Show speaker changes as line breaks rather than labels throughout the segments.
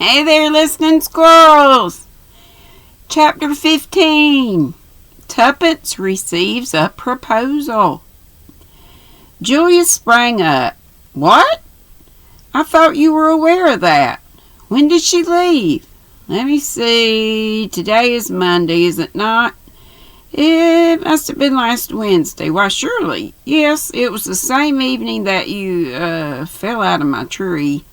Hey there, listening squirrels! Chapter 15. Tuppence receives a proposal. Julia sprang up. What? I thought you were aware of that. When did she leave? Let me see. Today is Monday, is it not? It must have been last Wednesday. Why, surely. Yes, it was the same evening that you fell out of my tree.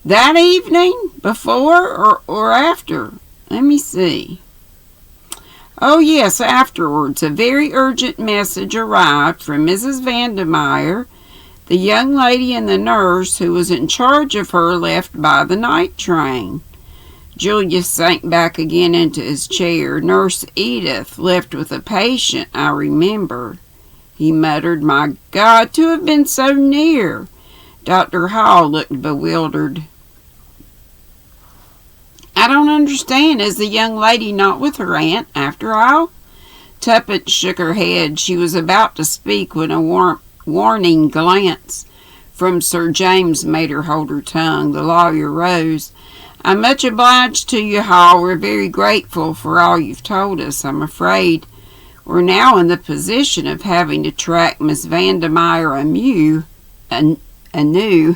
That evening? Before or after? Let me see. Oh, yes, afterwards. A very urgent message arrived from Mrs. Vandermeyer. The young lady and the nurse who was in charge of her left by the night train. Julius sank back again into his chair. Nurse Edith left with a patient, I remember. He muttered, My God, to have been so near. Dr. Hall looked bewildered. I don't understand. Is the young lady not with her aunt, after all? Tuppence shook her head. She was about to speak when a warning glance from Sir James made her hold her tongue. The lawyer rose. I'm much obliged to you, Hall. We're very grateful for all you've told us. I'm afraid we're now in the position of having to track Miss Vandermeyer anew.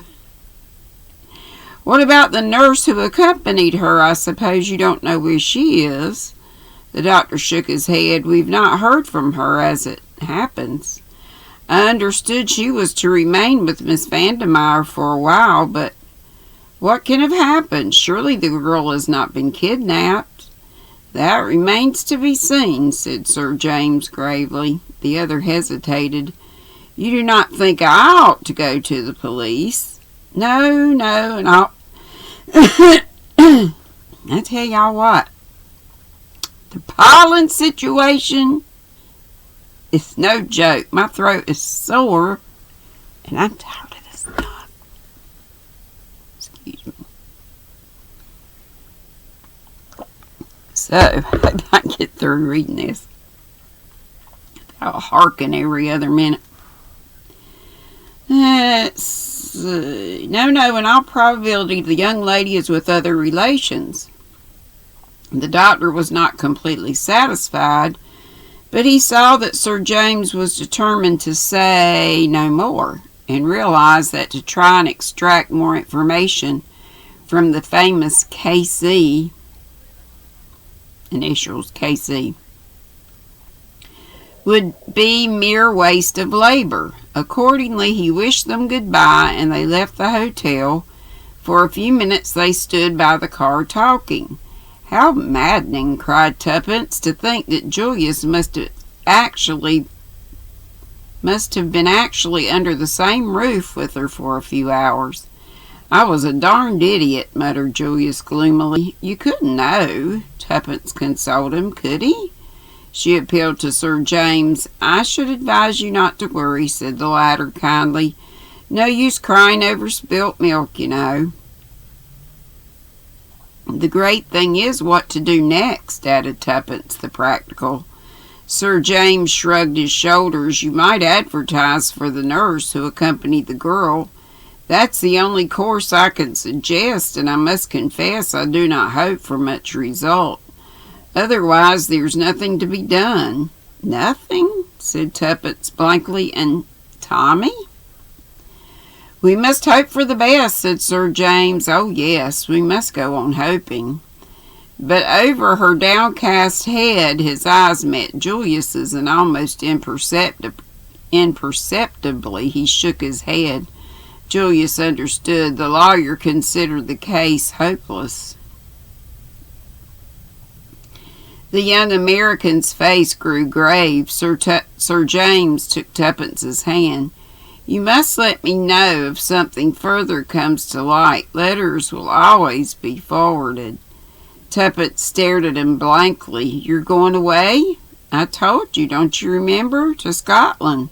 What about the nurse who accompanied her? I suppose you don't know where she is. The doctor shook his head. We've not heard from her, as it happens. I understood she was to remain with Miss Vandermeyer for a while, but what can have happened? Surely the girl has not been kidnapped. That remains to be seen, said Sir James gravely. The other hesitated. You do not think I ought to go to the police? No, and I'll... I tell y'all what. The pollen situation is no joke. My throat is sore, and I'm tired of this stuff. Excuse me. So, I get through reading this. I'll hearken every other minute. No, in all probability the young lady is with other relations. The doctor was not completely satisfied, but he saw that Sir James was determined to say no more, and realized that to try and extract more information from the famous KC, initials KC, would be mere waste of labor. Accordingly, he wished them goodbye, and they left the hotel. For a few minutes they stood by the car talking. How maddening, cried Tuppence, to think that Julius must have been actually under the same roof with her for a few hours. I was a darned idiot, muttered Julius gloomily. You couldn't know, Tuppence consoled him, could he? She appealed to Sir James. I should advise you not to worry, said the latter kindly. No use crying over spilt milk, you know. The great thing is what to do next, added Tuppence, the practical. Sir James shrugged his shoulders. You might advertise for the nurse who accompanied the girl. That's the only course I can suggest, and I must confess I do not hope for much result. Otherwise, there's nothing to be done. Nothing? Said Tuppence blankly. And Tommy? We must hope for the best, said Sir James. Oh, yes, we must go on hoping. But over her downcast head, his eyes met Julius's, and almost imperceptibly he shook his head. Julius understood. The lawyer considered the case hopeless. The young American's face grew grave. Sir James took Tuppence's hand. You must let me know if something further comes to light. Letters will always be forwarded. Tuppence stared at him blankly. You're going away? I told you, don't you remember? To Scotland.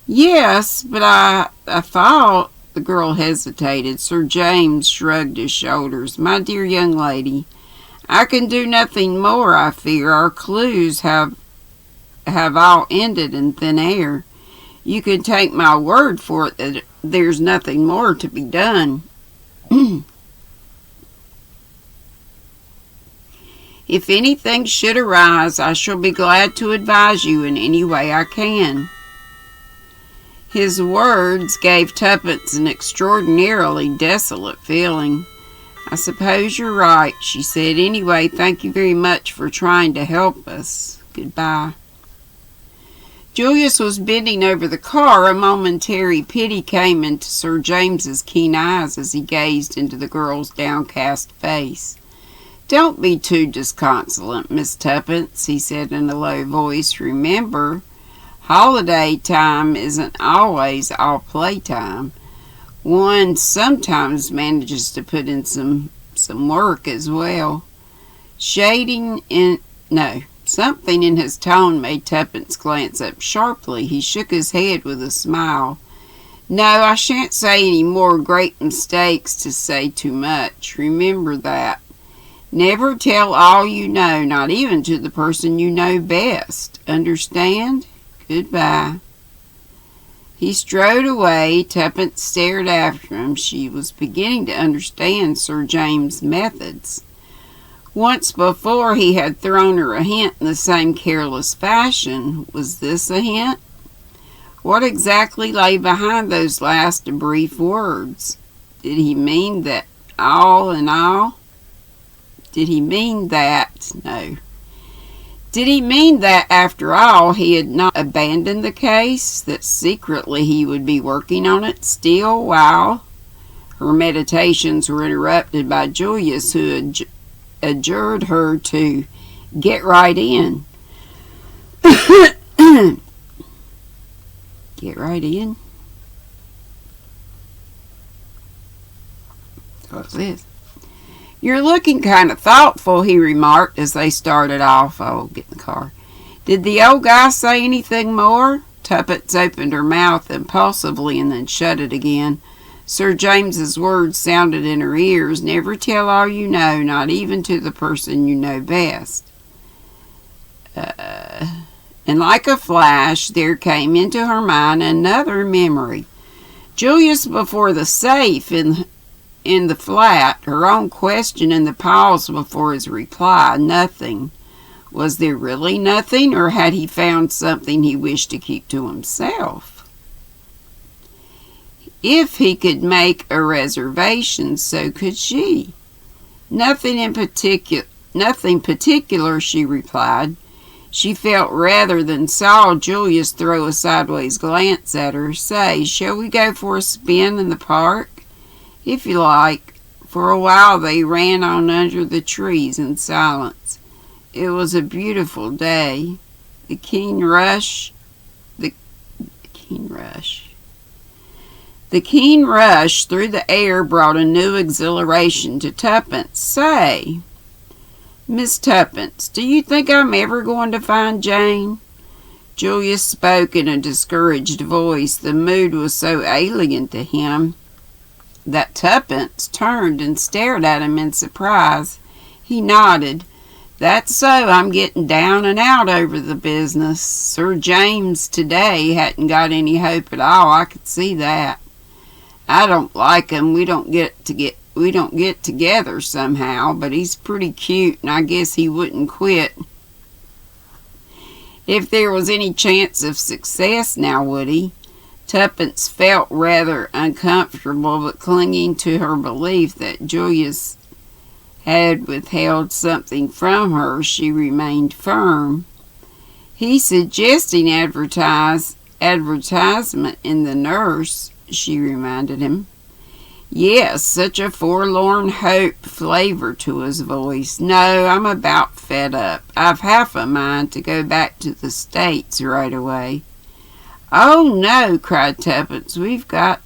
Yes, but I thought... The girl hesitated. Sir James shrugged his shoulders. My dear young lady, I can do nothing more, I fear. Our clues have all ended in thin air. You can take my word for it that there's nothing more to be done. If anything should arise, I shall be glad to advise you in any way I can." His words gave Tuppence an extraordinarily desolate feeling. "I suppose you're right," she said. "Anyway, thank you very much for trying to help us. Goodbye." Julius was bending over the car. A momentary pity came into Sir James's keen eyes as he gazed into the girl's downcast face. "Don't be too disconsolate, Miss Tuppence," he said in a low voice. "Remember, holiday time isn't always all playtime. One sometimes manages to put in some work as well." Something in his tone made Tuppence glance up sharply. He shook his head with a smile. "No, I shan't say any more great mistakes to say too much. Remember that. Never tell all you know, not even to the person you know best. Understand? Goodbye." He strode away. Tuppence stared after him. She was beginning to understand Sir James' methods. Once before he had thrown her a hint in the same careless fashion. Was this a hint? What exactly lay behind those last brief words? Did he mean that all in all? Did he mean that? No. Did he mean that, after all, he had not abandoned the case, that secretly he would be working on it still while? Her meditations were interrupted by Julius, who had adjured her to get right in. Get right in? What's this? "You're looking kind of thoughtful," he remarked as they started off. "Oh, get in the car." "Did the old guy say anything more?" Tuppence opened her mouth impulsively and then shut it again. Sir James's words sounded in her ears. "Never tell all you know, not even to the person you know best." And like a flash, there came into her mind another memory. Julius before the safe in the flat, her own question in the pause before his reply. Nothing. Was there really nothing, or had he found something he wished to keep to himself? If he could make a reservation, so could she. Nothing particular, she replied. She felt rather than saw Julius throw a sideways glance at her. "Say, shall we go for a spin in the park?" "If you like." For a while they ran on under the trees in silence. It was a beautiful day. The keen rush through the air brought a new exhilaration to Tuppence. "Say, Miss Tuppence, do you think I'm ever going to find Jane?" Julius spoke in a discouraged voice. The mood was so alien to him that Tuppence turned and stared at him in surprise. He nodded. "That's so. I'm getting down and out over the business. Sir James today hadn't got any hope at all. I could see that. I don't like him. We don't get together somehow, but he's pretty cute, and I guess he wouldn't quit if there was any chance of success, now would he?" Tuppence felt rather uncomfortable, but clinging to her belief that Julius had withheld something from her, she remained firm. "He's suggesting advertisement in the Nurse," she reminded him. Yes, such a forlorn hope flavor to his voice. "No, I'm about fed up. I've half a mind to go back to the States right away." "Oh no," cried Tuppence. We've got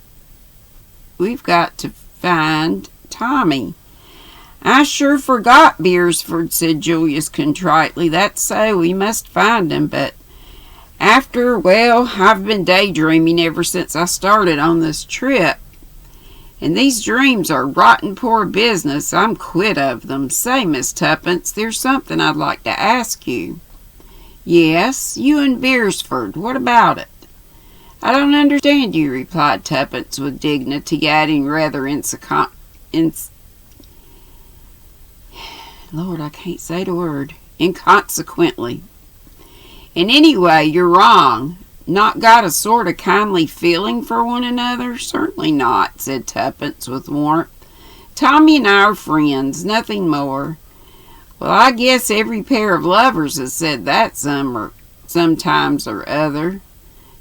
to find Tommy." "I sure forgot Beersford," said Julius contritely. "That's so. We must find him, but I've been daydreaming ever since I started on this trip. And these dreams are rotten poor business. I'm quit of them. Say, Miss Tuppence, there's something I'd like to ask you." "Yes, you and Beersford. What about it?" "I don't understand you," replied Tuppence with dignity, adding rather Lord, I can't say the word. Inconsequently. And anyway, you're wrong. Not got a sort of kindly feeling for one another? Certainly not, said Tuppence with warmth. Tommy and I are friends, nothing more. Well, I guess every pair of lovers has said that sometimes or other,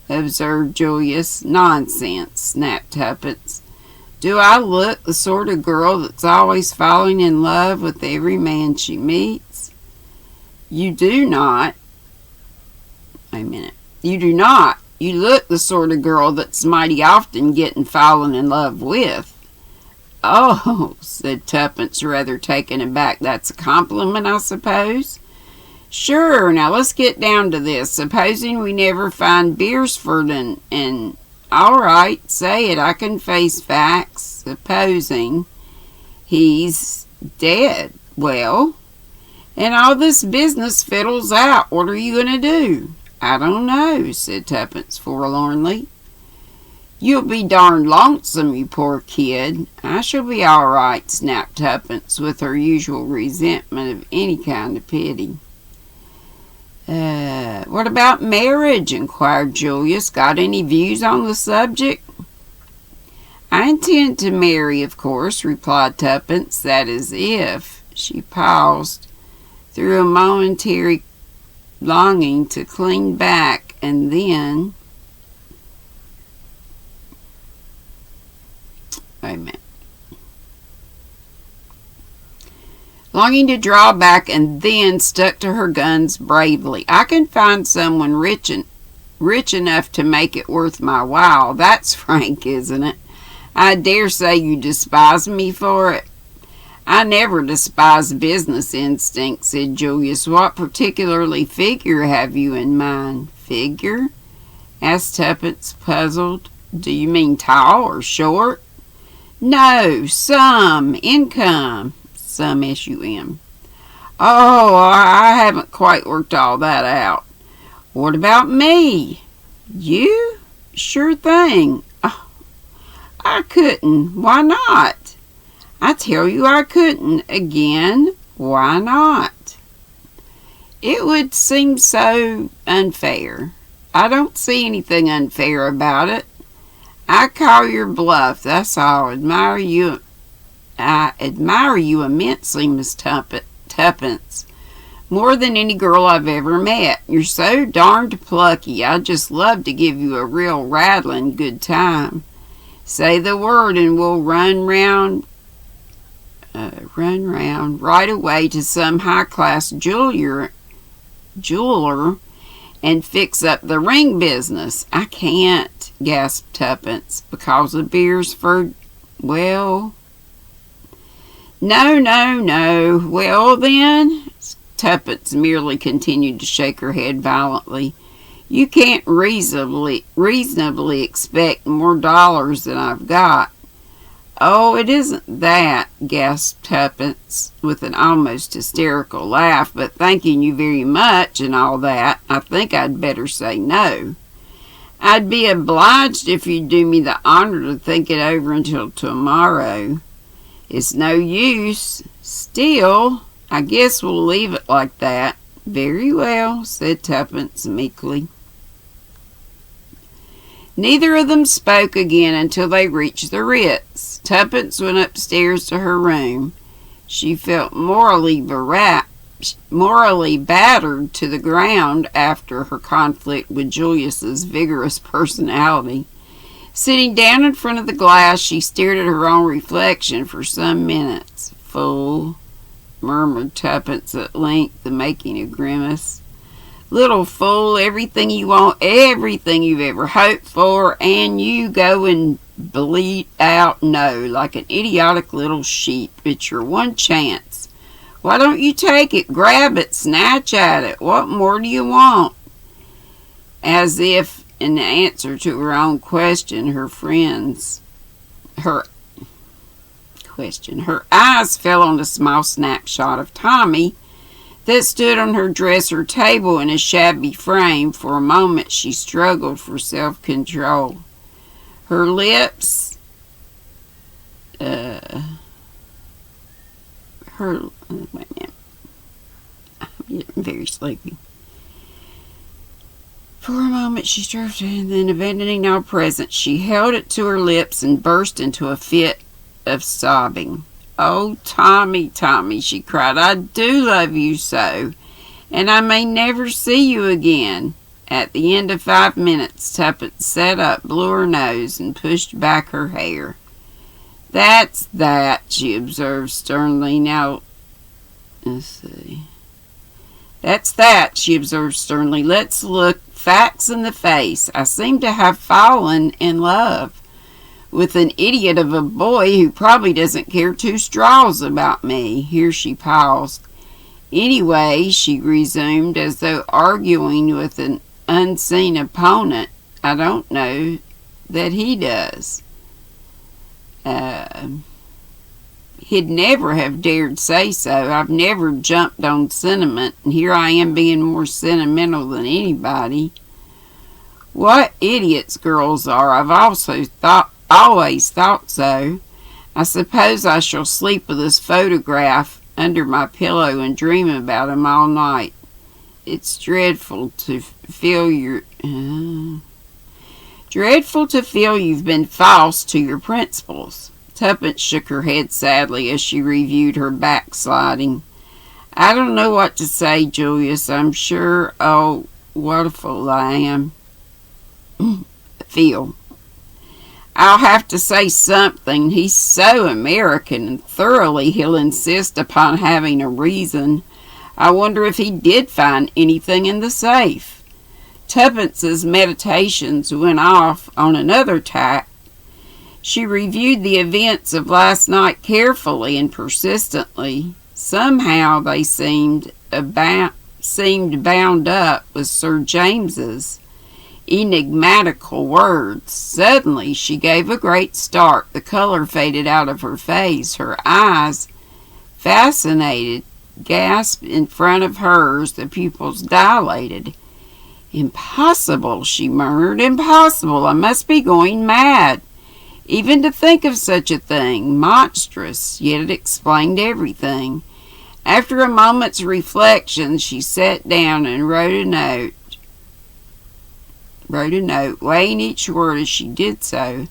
observed Julius. Nonsense, snapped Tuppence. Do I look the sort of girl that's always falling in love with every man she meets? You do not. Wait a minute. You do not. You look the sort of girl that's mighty often getting fallen in love with. Oh, said Tuppence, rather taken aback. That's a compliment, I suppose? Sure, now let's get down to this. Supposing we never find Beresford and all right, say it, I can face facts. Supposing he's dead. Well, and all this business fiddles out, what are you going to do? I don't know, said Tuppence forlornly. You'll be darned lonesome, you poor kid. I shall be all right, snapped Tuppence with her usual resentment of any kind of pity. What about marriage? Inquired Julius. Got any views on the subject? I intend to marry, of course, replied Tuppence. That is if. She paused, through a momentary longing to cling back, and then... Wait a minute. Longing to draw back, and then stuck to her guns bravely. I can find someone rich enough to make it worth my while. That's frank, isn't it? I dare say you despise me for it. I never despise business instinct, said Julius. What particularly figure have you in mind? Figure? Asked Tuppence, puzzled. Do you mean tall or short? No, income. Some, S-U-M. Oh, I haven't quite worked all that out. What about me? You? Sure thing. Oh, I couldn't. Why not? I tell you I couldn't. Again, why not? It would seem so unfair. I don't see anything unfair about it. I call your bluff, that's all. I admire you immensely, Miss Tuppence. More than any girl I've ever met. You're so darned plucky. I'd just love to give you a real rattling good time. Say the word and we'll run round right away to some high-class jeweler and fix up the ring business. I can't, gasped Tuppence, because of Beresford. Well... No. Well, then, Tuppence merely continued to shake her head violently. You can't reasonably expect more dollars than I've got. Oh, it isn't that, gasped Tuppence with an almost hysterical laugh, but thanking you very much and all that, I think I'd better say no. I'd be obliged if you'd do me the honor to think it over until tomorrow. It's no use. Still, I guess we'll leave it like that. Very well, said Tuppence meekly. Neither of them spoke again until they reached the Ritz. Tuppence went upstairs to her room. She felt morally battered to the ground after her conflict with Julius's vigorous personality. Sitting down in front of the glass, she stared at her own reflection for some minutes. Fool, murmured Tuppence at length, making a grimace. Little fool, everything you want, everything you've ever hoped for, and you go and bleat out no, like an idiotic little sheep. It's your one chance. Why don't you take it, grab it, snatch at it? What more do you want? As if in answer to her own question, her eyes fell on a small snapshot of Tommy that stood on her dresser table in a shabby frame. For a moment she struggled for self-control. Her lips, very sleepy. For a moment she strove to, and then abandoning all presence, she held it to her lips and burst into a fit of sobbing. "Oh, Tommy, Tommy," she cried, "I do love you so, and I may never see you again." At the end of 5 minutes, Tuppence sat up, blew her nose, and pushed back her hair. "That's that," she observed sternly. "Now, let's see. That's that," she observed sternly. "Let's look facts in the face. I seem to have fallen in love with an idiot of a boy who probably doesn't care 2 straws about me." Here she paused. "Anyway," she resumed, as though arguing with an unseen opponent, "I don't know that he does. He'd never have dared say so. I've never jumped on sentiment, and here I am being more sentimental than anybody. What idiots girls are! I've always thought so. I suppose I shall sleep with this photograph under my pillow and dream about him all night. It's dreadful to feel you've been false to your principles." Tuppence shook her head sadly as she reviewed her backsliding. "I don't know what to say, Julius. I'm sure, oh, what a fool I am. Feel. I'll have to say something. He's so American, and thoroughly he'll insist upon having a reason. I wonder if he did find anything in the safe." Tuppence's meditations went off on another tack. She reviewed the events of last night carefully and persistently. Somehow they seemed bound up with Sir James's enigmatical words. Suddenly she gave a great start. The color faded out of her face. Her eyes, fascinated, gasped in front of hers. The pupils dilated. "Impossible," she murmured. "Impossible. I must be going mad. Even to think of such a thing. Monstrous. Yet it explained everything." After a moment's reflection, she sat down and wrote a note, weighing each word as she did so.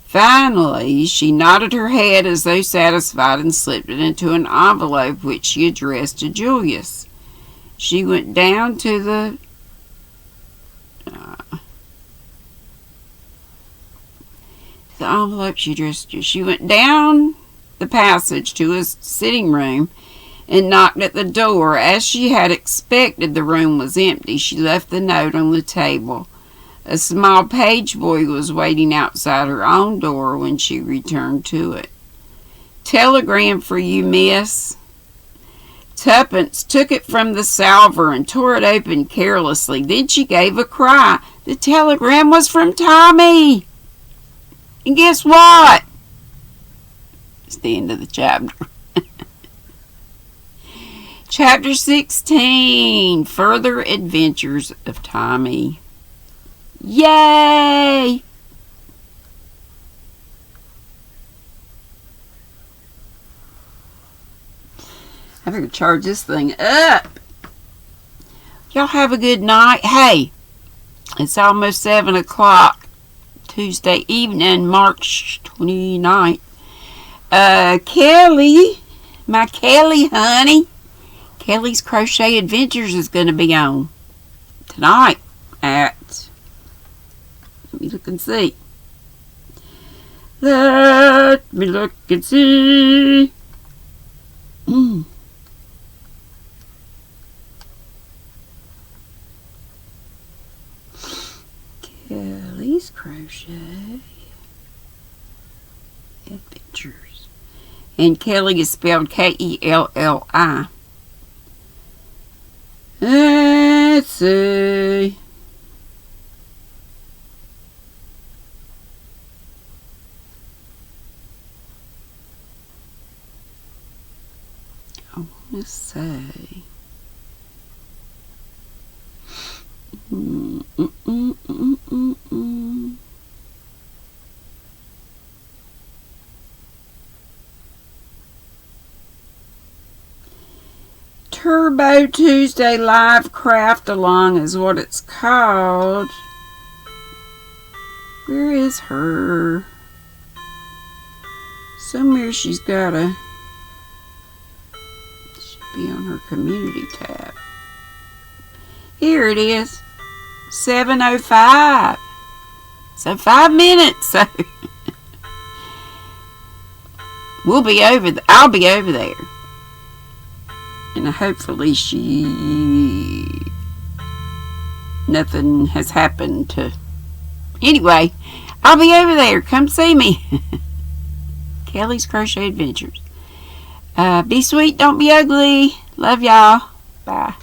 Finally, she nodded her head as though satisfied and slipped it into an envelope which she addressed to Julius. She went down to the envelope she addressed to. She went down the passage to his sitting room and knocked at the door. As she had expected, the room was empty. She left the note on the table. A small page boy was waiting outside her own door when she returned to it. "Telegram for you, miss." Tuppence took it from the salver and tore it open carelessly. Then she gave a cry. The telegram was from Tommy. And guess what? It's the end of the chapter. Chapter 16. Further Adventures of Tommy. Yay! I better charge this thing up. Y'all have a good night. Hey, it's almost 7 o'clock. Tuesday evening, March 29th. Kelly, my Kelly honey, Kelly's Crochet Adventures is going to be on tonight at, let me look and see. Let me look and see. Kelly's Crochet Adventures. And Kelly is spelled Kelli. Let's see. I want to say. Turbo Tuesday Live Craft Along is what it's called. Where is her? Somewhere she's got a... Should be on her community tab. Here it is. 7:05. So 5 minutes. So we'll be over. I'll be over there, and hopefully nothing has happened to. Anyway, I'll be over there. Come see me. Kelly's Crochet Adventures. Be sweet, don't be ugly. Love y'all. Bye.